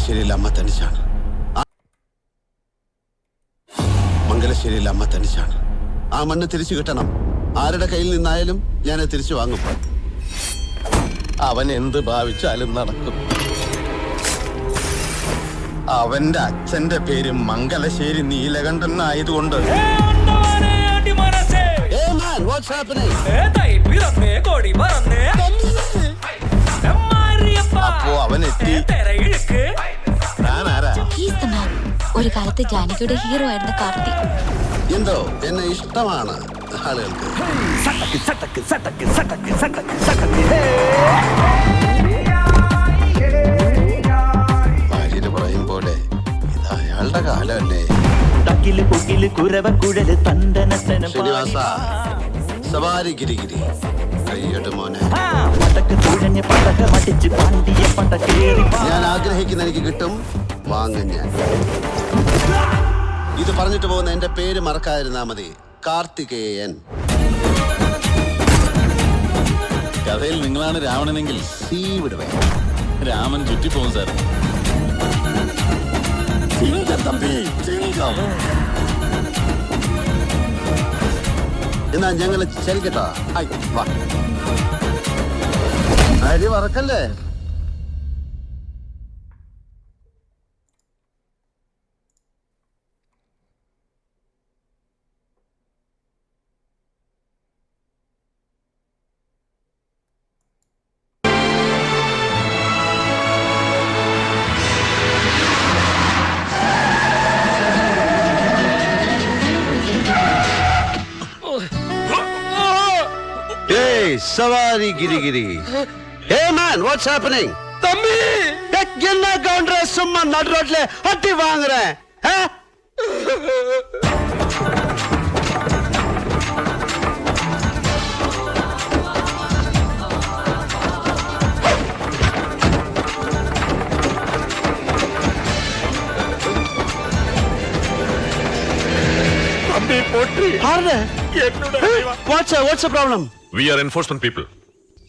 മംഗലശ്ശേരിയിൽ അമ്മ തനിച്ചാണ്. മംഗലശ്ശേരിയിൽ അമ്മ തനിച്ചാണ്. ആ മണ്ണ് തിരിച്ചു കിട്ടണം. ആരുടെ കയ്യിൽ നിന്നായാലും ഞാനത് തിരിച്ചു വാങ്ങും. അവൻ എന്ത് ഭാവിച്ചാലും നടക്കും. അവന്റെ അച്ഛന്റെ പേര് മംഗലശ്ശേരി നീലകണ്ഠൻ ആയതുകൊണ്ട് അപ്പോ അവൻ എത്തി. ഒരു കാലത്ത് ജാനകിയുടെ ഹീറോ ആയിരുന്ന കാർത്തി. എന്തോ എന്നെ ഇഷ്ടമാണ് ആളുകൾക്ക്. ഭാര്യര് പറയും പോലെ ഇത് അയാളുടെ കാലമല്ലേ. ശ്രീനിവാസ സവാരി ഗിരിഗിരി കയ്യോട്ട് മോനെ. ഞാൻ ആഗ്രഹിക്കുന്ന എനിക്ക് കിട്ടും, വാങ്ങും ഞാൻ. ഇത് പറഞ്ഞിട്ട് പോകുന്ന എന്റെ പേര് മറക്കാതിരുന്നാ മതി, കാർത്തികേയൻ. കഥയിൽ നിങ്ങളാണ് രാവണനെങ്കിൽ വിടുവേ രാമൻ ചുറ്റിപ്പോകും സാർ. എന്നാ ഞങ്ങള് ചലിക്കട്ടോ. അരി വറക്കല്ലേ. Savari Giri Giri. Hey man, what's happening? Tambi! Enna counter summa nat road le hatti vaang rahe hain? Tambi potri. Harne? What's the problem? We are enforcement people.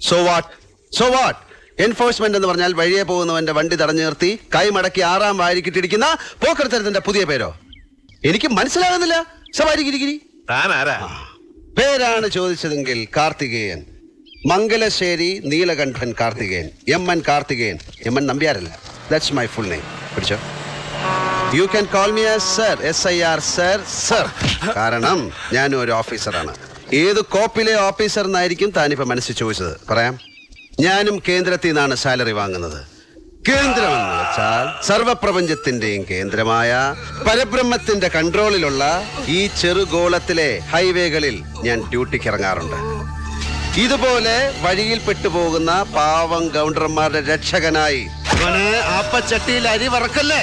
So what? Enforcement എന്ന് പറഞ്ഞാൽ വഴിയെ പോകുന്നവന്റെ വണ്ടി തടഞ്ഞു നിർത്തി കൈ മടക്കി 6-ാം വാരിക്കിട്ടിരിക്കുന്ന പോക്കർത്തരത്തിന്റെ പുതിയ പേരോ? എനിക്ക് മനസ്സിലാകുന്നില്ല. സവാരി ഗിരിഗിരി പേരാണ് ചോദിച്ചതെങ്കിൽ കാർത്തികേയൻ. മംഗലശ്ശേരി നീലകണ്ഠൻ കാർത്തികേയൻ. MN കാർത്തികേയൻ. MN നമ്പ്യാരല്ല. That's my full name. പിടിച്ചോ. You can call me as sir. SIR sir. കാരണം ഞാനും ഒരു ഓഫീസറാണ്. ഏത് കോപ്പിലെ ഓഫീസർ എന്നായിരിക്കും താനിപ്പോ മനസ്സിൽ ചോദിച്ചത്. പറയാം. ഞാനും കേന്ദ്രത്തിൽ നിന്നാണ് സാലറി വാങ്ങുന്നത്. കേന്ദ്രമെന്ന് വെച്ചാൽ സർവപ്രപഞ്ചത്തിന്റെയും കേന്ദ്രമായ പരബ്രഹ്മത്തിന്റെ കൺട്രോളിലുള്ള ഈ ചെറുഗോളത്തിലെ ഹൈവേകളിൽ ഞാൻ ഡ്യൂട്ടിക്ക് ഇറങ്ങാറുണ്ട്. ഇതുപോലെ വഴിയിൽ പെട്ടുപോകുന്ന പാവം ഗൗണ്ടർമാരുടെ രക്ഷകനായി. ആപ്പച്ചട്ടിയിൽ അരി വറക്കല്ലേ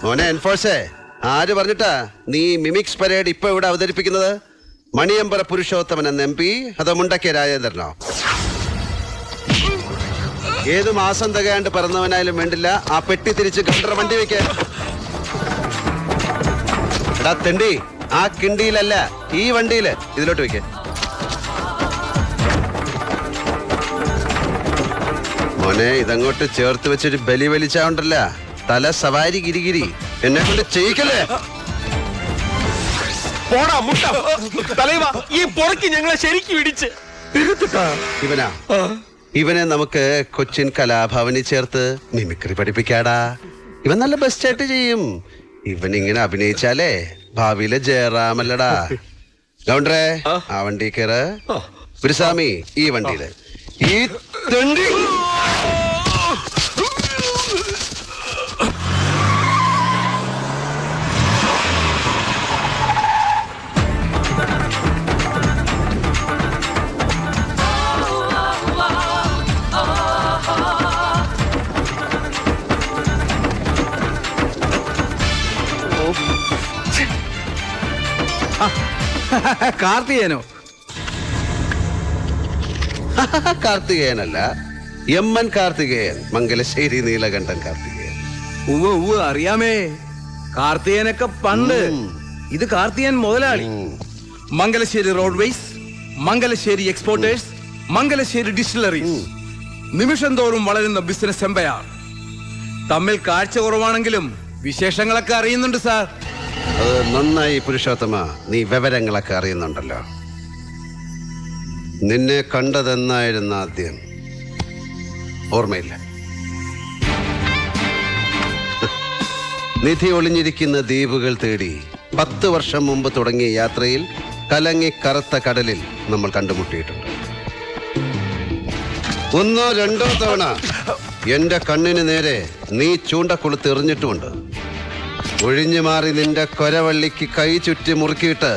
മോനെ. എൻഫോഴ്സേ, ആര് പറഞ്ഞിട്ടാ നീ മിമിക്സ് പരേഡ് ഇപ്പൊ ഇവിടെ അവതരിപ്പിക്കുന്നത്? മണിയമ്പറ പുരുഷോത്തമൻ എന്ന MP അതോ മുണ്ടക്കേ രാജേന്ദ്രനോ? ഏത് മാസം തികയാണ്ട് പിറന്നവനായാലും വേണ്ടില്ല, ആ പെട്ടി തിരിച്ച് ഗണ്ടർ വണ്ടി വെക്കാൻ. എടാ തെണ്ടി, ആ കിണ്ടിയിലല്ല ഈ വണ്ടിയില് ഇതിലോട്ട് വെക്ക. മോനെ, ഇതങ്ങോട്ട് ചേർത്ത് വെച്ചൊരു ബലി വലിച്ചാണ്ടല്ല തല സവാരി ഗിരിഗിരി. എന്നെ കൊണ്ട് ചെയ്യിക്കല്ലേ. ഈ പൊറക്കി ഞങ്ങളെ ശരിക്കും ഇടിച്ച് ഇവനെ നമുക്ക് കൊച്ചിൻ കലാഭവനിൽ ചേർത്ത് മിമിക്രി പഠിപ്പിക്കാടാ. ഇവൻ നല്ല ബെസ്റ്റായിട്ട് ചെയ്യും. ഇവനിങ്ങനെ അഭിനയിച്ചാലേ ഭാവിയിലെ ജയറാമല്ലടാ. ഗൗണ്ടറെ, ആ വണ്ടി കയറ്. ഗുരുസ്വാമി, ഈ വണ്ടിയില്. ഈ തണ്ടി കാർത്തികേയനോ? കാർത്തികേയനല്ല, MN കാർത്തികേയൻ. മംഗലശ്ശേരി നീലകണ്ഠൻ കാർത്തികേയൻ. അറിയാമേ. കാർത്തികേയനൊക്കെ പണ്ട്. ഇത് കാർത്തികേയൻ മുതലാളി. Mangalassery roadways, Mangalassery exporters, Mangalassery distilleries. നിമിഷം തോറും വളരുന്ന ബിസിനസ് എംപയർ. തമ്മിൽ കാഴ്ച കുറവാണെങ്കിലും വിശേഷങ്ങളൊക്കെ അറിയുന്നുണ്ട് സാർ. അത് നന്നായി പുരുഷോത്തമ, നീ വിവരങ്ങളൊക്കെ അറിയുന്നുണ്ടല്ലോ. നിന്നെ കണ്ടതെന്നായിരുന്നു ആദ്യം? ഓർമ്മയില്ല. നിധി ഒളിഞ്ഞിരിക്കുന്ന ദ്വീപുകൾ തേടി 10 വർഷം മുമ്പ് തുടങ്ങിയ യാത്രയിൽ കലങ്ങി കറുത്ത കടലിൽ നമ്മൾ കണ്ടുമുട്ടിയിട്ടുണ്ട്. 1 2 തവണ എന്റെ കണ്ണിന് നേരെ നീ ചൂണ്ടക്കൊളുത്ത് എറിഞ്ഞിട്ടുമുണ്ട്. ഒഴിഞ്ഞു മാറി നിന്റെ കൊരവള്ളിക്ക് കൈ ചുറ്റി മുറുക്കിയിട്ട്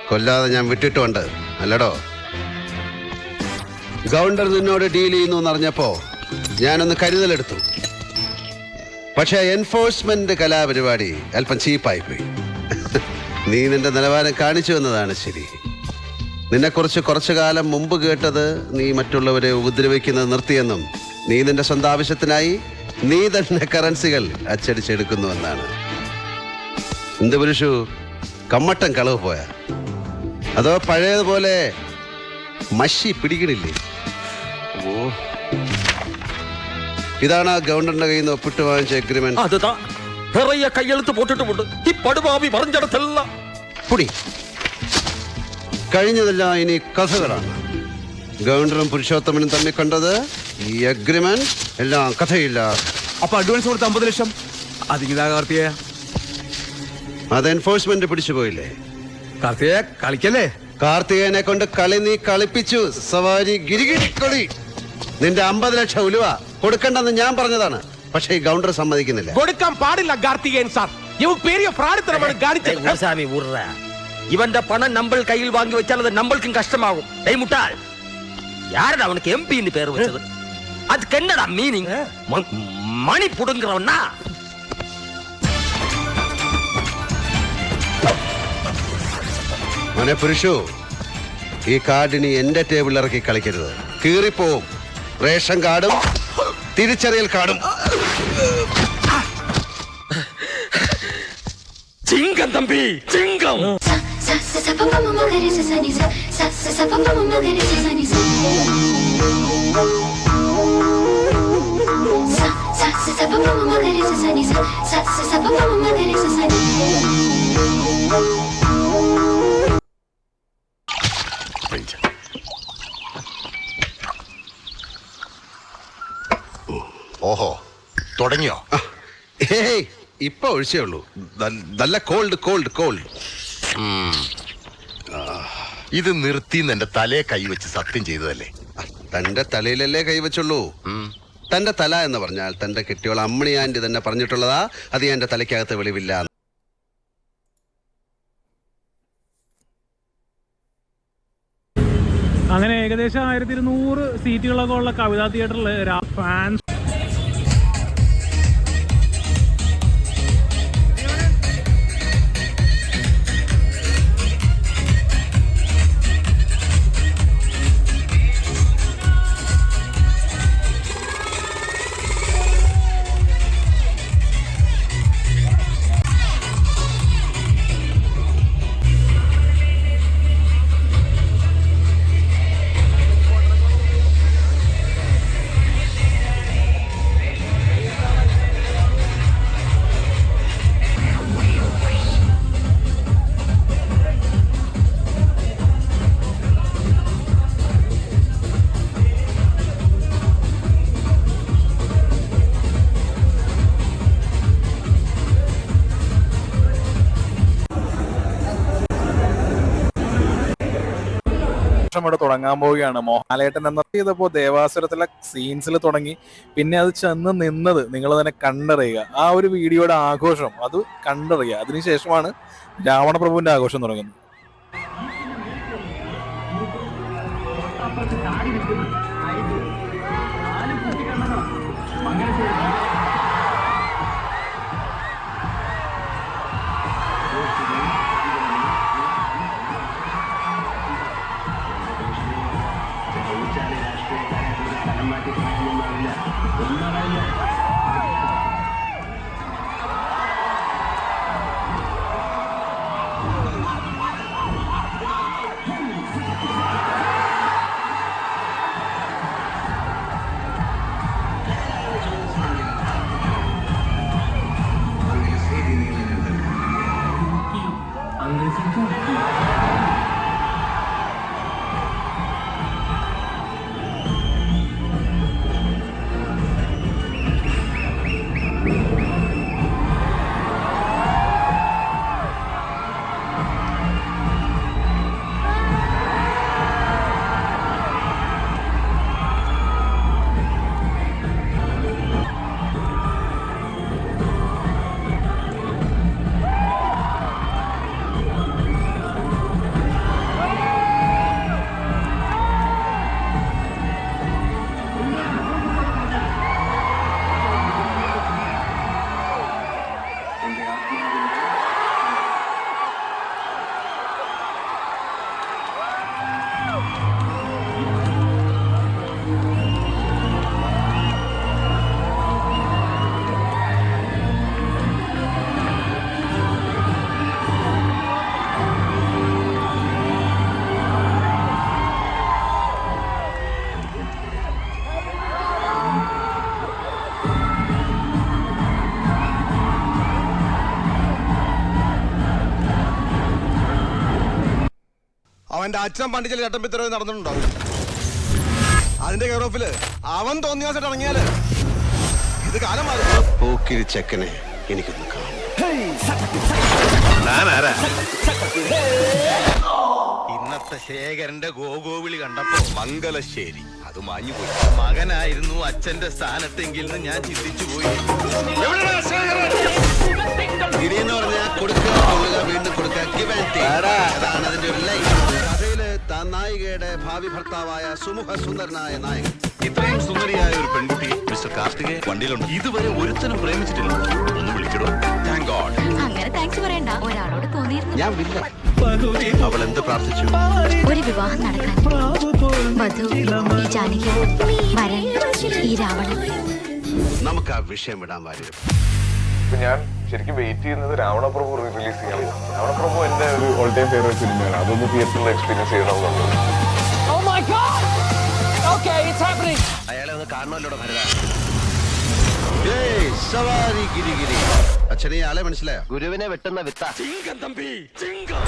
കൊല്ലാതെ ഞാൻ വിട്ടിട്ടുണ്ട്, അല്ലടോ? ഗൗണ്ടർ നിന്നോട് ഡീൽ ചെയ്യുന്നു എന്നറിഞ്ഞപ്പോ ഞാനൊന്ന് കരുതലെടുത്തു. പക്ഷെ എൻഫോഴ്സ്മെന്റ് കലാപരിപാടി അല്പം ചീപ്പായിപ്പോയി. നീ നിന്റെ നിലവാരം കാണിച്ചു എന്നതാണ് ശരി. നിന്നെക്കുറിച്ച് കുറച്ചു കാലം മുമ്പ് കേട്ടത് നീ മറ്റുള്ളവരെ ഉപദ്രവിക്കുന്നത് നിർത്തിയെന്നും നീ നിന്റെ സ്വന്തം ആവശ്യത്തിനായി നീ തന്നെ കറൻസികൾ അച്ചടിച്ചെടുക്കുന്നുവെന്നാണ്. എന്ത് പുരുഷു, കമ്മട്ടൻ കളവ് പോയാ? അതോ പഴയതുപോലെ മഷി പിടിക്കണില്ലേ? ഓ, ഇതാണ് ആ ഗവൺമെന്റിന്റെ കയ്യിൽ നിന്ന് ഒപ്പിട്ട് വാങ്ങിച്ച എഗ്രിമെന്റ്. அதுதான் நிறைய கையெழுத்து போட்டுட்டு ഈ പടുപാവി പറഞ്ഞിടത്തെല്ലാം പുടി. കഴിഞ്ഞതെല്ലാം ഇനി കഥകളാണ്. ഗവർണറും പുരുഷോത്തമനും തമ്മിൽ കണ്ടത് ഈ അഗ്രിമെന്റ് എല്ലാം കഥയില്ല. അപ്പൊ അഡ്വാൻസ് കൊടുത്ത 50 ലക്ഷം അതിങ്ങിതാ കാർത്തികേയ. അത് എൻഫോഴ്സ്മെന്റ് പിടിച്ചു പോയില്ലേ? കാർത്തികേയ കളിക്കല്ലേ? കാർത്തികേയനെ കൊണ്ട് കളി നീ കളിപ്പിച്ചു. സവാരി ഗിരിഗിരിക്കളി. നിന്റെ 50 ലക്ഷം ഉലുവ കൊടുക്കണ്ടെന്ന് ഞാൻ പറഞ്ഞതാണ്. പക്ഷേ ഈ ഗവർണർ സമ്മതിക്കുന്നില്ല. കൊടുക്കാൻ പാടില്ല കാർത്തികേയൻ സാർ. ഇവൻ പെരിയ ഫ്രാഡിത്തരമാണ് കാണിച്ചത്. சாமி விடுற இவன் பணம் நம்ம கையில் வாங்கி வச்சால் அது நம்மளுக்கும் கஷ்டமாகும். டேய் முட்டாள், யாரடா அவனுக்கு எம்பின்னு பேர் வச்சது? அதுக்கு என்னடா மீனிங்? மணி புடுங்குறவனா? മോനെ പുരുഷു, ഈ കാർഡിനി എന്റെ ടേബിളിൽ ഇറക്കി കളിക്കരുത്. കീറിപ്പോവും. റേഷൻ കാർഡും തിരിച്ചറിയൽ കാർഡും. சிங்கம் தம்பி, சிங்கம். ഓഹോ, തുടങ്ങിയോ? ഏയ്, ഇപ്പൊ ഒഴിച്ചേ ഉള്ളൂ. നല്ല കോൾഡ് കോൾഡ് കോൾഡ്. ഇത് നിർത്തിന്ന് എന്റെ തലയെ കൈവച്ച് സത്യം ചെയ്തതല്ലേ? തന്റെ തലയിലല്ലേ കൈവച്ചുള്ളൂ? തന്റെ തല എന്ന് പറഞ്ഞാൽ തന്റെ കെട്ടിയോൾ അമ്മണി ആന്റി തന്നെ പറഞ്ഞിട്ടുള്ളതാ. അത് എന്റെ തലയ്ക്കകത്ത് വെളിവില്ല. അങ്ങനെ ഏകദേശം 1200 സീറ്റുകളൊക്കെ ഉള്ള കവിതാ തിയേറ്ററിൽ ഫാൻസ് ഇവിടെ തുടങ്ങാൻ പോവുകയാണ്. മോഹൻലാലേട്ടൻ എന്നൊക്കെ ചെയ്തപ്പോ ദേവാസുരത്തിലെ സീൻസിൽ തുടങ്ങി, പിന്നെ അത് ചെന്ന് നിന്നത് നിങ്ങൾ തന്നെ കണ്ടറിയുക. ആ ഒരു വീഡിയോയുടെ ആഘോഷം അത് കണ്ടറിയുക. അതിനുശേഷമാണ് രാവണപ്രഭുവിന്റെ ആഘോഷം തുടങ്ങുന്നത്. അവന്റെ അച്ഛൻ പണ്ടിച്ചൽ ചട്ടമ്പിത്തരവ് നടന്നിട്ടുണ്ടാവും. അതിന്റെ കെയർ ഓഫില് അവൻ തോന്നിയാസായിട്ട് ഇറങ്ങിയാല് ഇത് കാലം മാറും. പോക്കിരി ചെക്കനെ എനിക്കൊന്ന് കാണും. ഇന്നത്തെ ശേഖരന്റെ ഗോഗോവിളി കണ്ടപ്പോ മംഗലശ്ശേരി അത് മാഞ്ഞുപോയി. മകനായിരുന്നു അച്ഛന്റെ സ്ഥാനത്തെങ്കിൽ ഞാൻ ചിന്തിച്ചു പോയി. ഗിരിയെന്ന് പറഞ്ഞാൽ കൊടുക്കുക, കൊള്ളുക, വീണ്ടും കൊടുക്കുക, give and take. അതാണ് അതിന്റെ ഒരു ലൈൻ. കഥയില് താൻ നായികയുടെ ഭാവി ഭർത്താവായ സുമുഖ സുന്ദരനായ നായകൻ. ഇത്രയും സുന്ദരിയായ ഒരു പെൺകുട്ടി മിസ്റ്റർ കാർത്തികേ വണ്ടിയിലുണ്ട്. ഇതുവരെ ഒരുത്തനും പ്രേമിച്ചിട്ടില്ല. ഒന്ന് വിളിച്ചിടോ. Thank God. അങ്ങനെ താങ്ക്സ് പറയണ്ട, ഒരാളോട് തോന്നിയിരുന്നു. ഞാൻ വില്ല. അവൾ എന്ത് പ്രാർത്ഥിച്ചു? ഒരു വിവാഹം നടക്കാൻ, മധു, ഈ ജാനകി, വരൻ, ഈ രാവണൻ. നമുക്ക് ആ വിഷയം വിടാൻ വരും. ഞാൻ ശരിക്കും വെയിറ്റ് ചെയ്യുന്നത് രാവണപ്രഭു റിലീസ് ചെയ്യാൻ. രാവണപ്രഭു എന്റെ ഒരു ഓൾ ടൈം ഫേവറേറ്റ് സിനിമയാണ്. അതൊന്ന് തിയേറ്ററിൽ എക്സ്പീരിയൻസ് ചെയ്യണമെന്നുണ്ട്. അയാളെ ഒന്ന് കാണണമല്ലോ ഭരത. സവാരി ഗിരി ഗിരി. അച്ഛനെ ആളെ മനസ്സിലായോ? ഗുരുവിനെ വെട്ടുന്ന വിത്ത. ചിങ്കം തമ്പി ചിങ്കം.